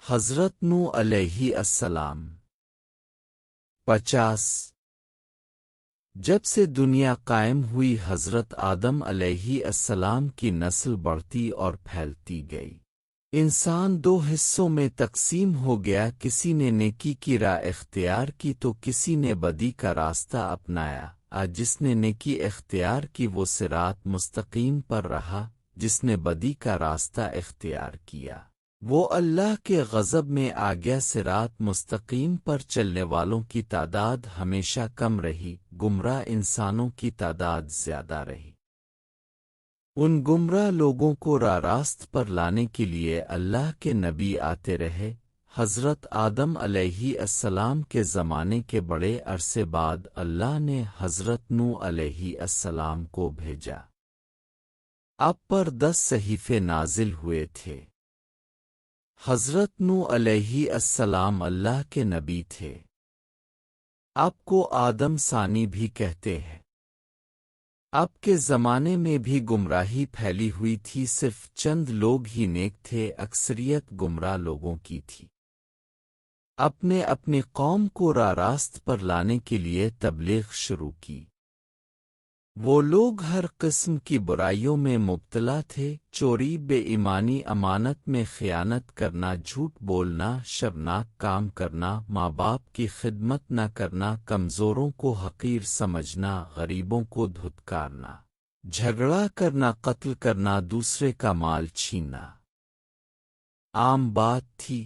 حضرت نوح علیہ السلام 50۔ جب سے دنیا قائم ہوئی حضرت آدم علیہ السلام کی نسل بڑھتی اور پھیلتی گئی۔ انسان دو حصوں میں تقسیم ہو گیا، کسی نے نیکی کی راہ اختیار کی تو کسی نے بدی کا راستہ اپنایا۔ جس نے نیکی اختیار کی وہ صراط مستقیم پر رہا، جس نے بدی کا راستہ اختیار کیا وہ اللہ کے غضب میں آ گیا۔ صراط مستقیم پر چلنے والوں کی تعداد ہمیشہ کم رہی، گمراہ انسانوں کی تعداد زیادہ رہی۔ ان گمراہ لوگوں کو راست پر لانے کے لیے اللہ کے نبی آتے رہے۔ حضرت آدم علیہ السلام کے زمانے کے بڑے عرصے بعد اللہ نے حضرت نوح علیہ السلام کو بھیجا۔ آپ پر 10 صحیفے نازل ہوئے تھے۔ حضرت نوح علیہ السلام اللہ کے نبی تھے۔ آپ کو آدم ثانی بھی کہتے ہیں۔ آپ کے زمانے میں بھی گمراہی پھیلی ہوئی تھی، صرف چند لوگ ہی نیک تھے، اکثریت گمراہ لوگوں کی تھی۔ اپنی قوم کو راست پر لانے کے لیے تبلیغ شروع کی۔ وہ لوگ ہر قسم کی برائیوں میں مبتلا تھے، چوری، بے ایمانی، امانت میں خیانت کرنا، جھوٹ بولنا، شرمناک کام کرنا، ماں باپ کی خدمت نہ کرنا، کمزوروں کو حقیر سمجھنا، غریبوں کو دھتکارنا، جھگڑا کرنا، قتل کرنا، دوسرے کا مال چھیننا عام بات تھی۔